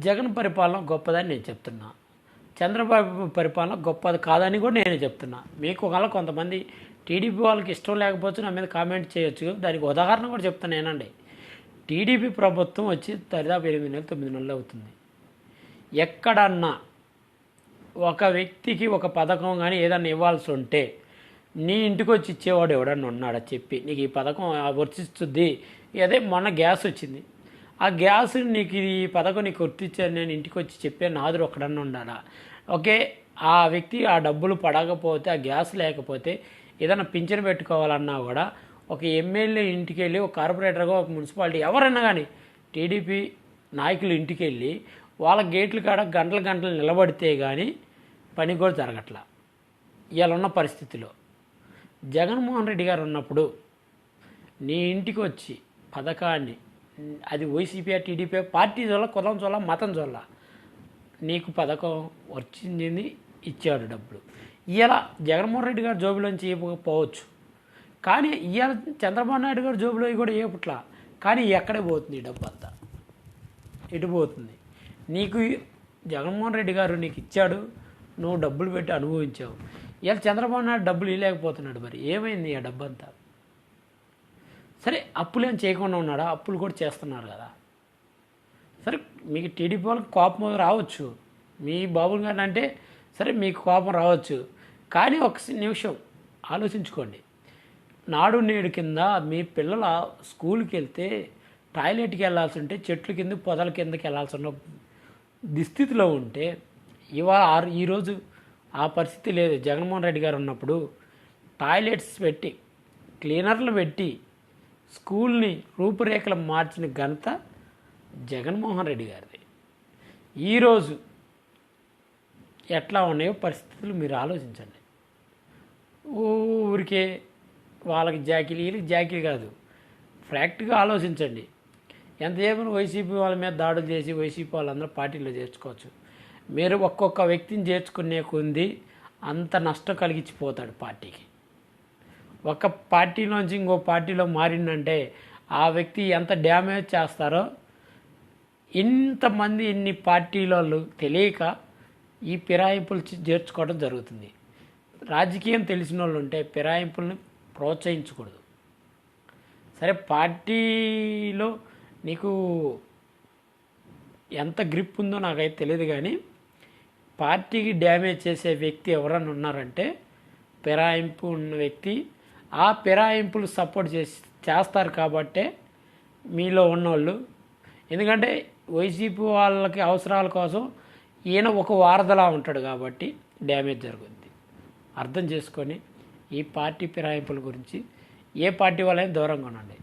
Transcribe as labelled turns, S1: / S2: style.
S1: జగన్ పరిపాలన గొప్పదని నేను చెప్తున్నా. చంద్రబాబు పరిపాలన గొప్పది కాదని కూడా నేను చెప్తున్నా. మీకు ఒకవేళ కొంతమంది టీడీపీ వాళ్ళకి ఇష్టం లేకపోతే నా మీద కామెంట్ చేయొచ్చు. దానికి ఉదాహరణ కూడా చెప్తాను నేనండి. టీడీపీ ప్రభుత్వం వచ్చి దరిదాపు 8 నెలలు 9 నెలలు అవుతుంది. ఎక్కడన్నా ఒక వ్యక్తికి ఒక పథకం కానీ ఏదన్నా ఇవ్వాల్సి ఉంటే నీ ఇంటికి వచ్చి ఇచ్చేవాడు ఎవడన్నా ఉన్నాడా చెప్పి నీకు ఈ పథకం వర్తిస్తుంది. అదే మొన్న గ్యాస్ వచ్చింది, ఆ గ్యాస్ నీకు ఈ పథకం నీకు వర్తించాను నేను ఇంటికి వచ్చి చెప్పే నాదుడు ఒక్కడన్నా ఉండాలా? ఓకే, ఆ వ్యక్తి ఆ డబ్బులు పడకపోతే, ఆ గ్యాస్ లేకపోతే ఏదైనా పింఛను పెట్టుకోవాలన్నా కూడా ఒక ఎమ్మెల్యే ఇంటికి వెళ్ళి, ఒక కార్పొరేటర్గా, ఒక మున్సిపాలిటీ ఎవరైనా కానీ టీడీపీ నాయకులు ఇంటికి వెళ్ళి వాళ్ళ గేట్లు కాడ గంటలు నిలబడితే కానీ పని కూడా జరగట్లా. ఇవాళ ఉన్న పరిస్థితిలో జగన్మోహన్ రెడ్డి గారు ఉన్నప్పుడు నీ ఇంటికి వచ్చి పథకాన్ని, అది వైసీపీ టీడీపీ పార్టీ చోళ్ళ, కులం చోళ్ళ, మతం చోళ్ళ, నీకు పథకం వచ్చింది, ఇచ్చాడు డబ్బులు. ఇవాళ జగన్మోహన్ రెడ్డి గారు జోబులోంచి ఇవ్వకపోవచ్చు, కానీ ఇవాళ చంద్రబాబు నాయుడు గారు జోబులో కూడా ఇవ్వట్లా. కానీ ఎక్కడే పోతుంది ఈ డబ్బు అంతా? ఎటు పోతుంది? నీకు జగన్మోహన్ రెడ్డి గారు నీకు ఇచ్చాడు, నువ్వు డబ్బులు పెట్టి అనుభవించావు. ఇవాళ చంద్రబాబు నాయుడు డబ్బులు ఇవ్వలేకపోతున్నాడు. మరి ఏమైంది ఆ డబ్బు అంతా? సరే, అప్పులేం చేయకుండా ఉన్నాడా? అప్పులు కూడా చేస్తున్నారు కదా. సరే, మీకు టీడీపీ వాళ్ళకి కోపం రావచ్చు, మీ బాబులు గారు అంటే సరే మీకు కోపం రావచ్చు, కానీ ఒక నిమిషం ఆలోచించుకోండి. నాడు నేడు కింద మీ పిల్లల స్కూల్కి వెళ్తే టాయిలెట్కి వెళ్ళాల్సి ఉంటే చెట్ల కింద పొదల కిందకి వెళ్ళాల్సిన దుస్థితిలో ఉంటే ఇవాళ ఈరోజు ఆ పరిస్థితి లేదు. జగన్మోహన్ రెడ్డి గారు ఉన్నప్పుడు టాయిలెట్స్ పెట్టి, క్లీనర్లు పెట్టి స్కూల్ని రూపురేఖలు మార్చిన ఘనత జగన్మోహన్ రెడ్డి గారిది. ఈరోజు ఎట్లా ఉన్నాయో పరిస్థితులు మీరు ఆలోచించండి. ఊరికే వాళ్ళకి జాకీలు, వీళ్ళకి జాకీలు కాదు, ఫ్రాక్ట్గా ఆలోచించండి. ఎంతసేపు వైసీపీ వాళ్ళ మీద దాడులు చేసి వైసీపీ వాళ్ళందరూ పార్టీలో చేర్చుకోవచ్చు. మీరు ఒక్కొక్క వ్యక్తిని చేర్చుకునే కొంది అంత నష్టం కలిగించిపోతాడు పార్టీకి. ఒక పార్టీలోంచి ఇంకో పార్టీలో మారిందంటే ఆ వ్యక్తి ఎంత డ్యామేజ్ చేస్తారో, ఇంతమంది ఇన్ని పార్టీలలో తెలియక ఈ ఫిరాయింపులు చేర్చుకోవడం జరుగుతుంది. రాజకీయం తెలిసిన వాళ్ళు ఉంటే ఫిరాయింపుల్ని ప్రోత్సహించకూడదు. సరే, పార్టీలో నీకు ఎంత గ్రిప్ ఉందో నాకైతే తెలియదు, కానీ పార్టీకి డ్యామేజ్ చేసే వ్యక్తి ఎవరన్నా ఉన్నారంటే ఫిరాయింపు ఉన్న వ్యక్తి. ఆ ఫిరాయింపులు సపోర్ట్ చేస్తారు కాబట్టే మీలో ఉన్నోళ్ళు. ఎందుకంటే వైసీపీ వాళ్ళకి అవసరాల కోసం ఈయన ఒక వారధలా ఉంటాడు కాబట్టి డ్యామేజ్ జరుగుద్ది. అర్థం చేసుకొని ఈ పార్టీ ఫిరాయింపుల గురించి ఏ పార్టీ వాళ్ళైనా దూరంగా ఉండండి.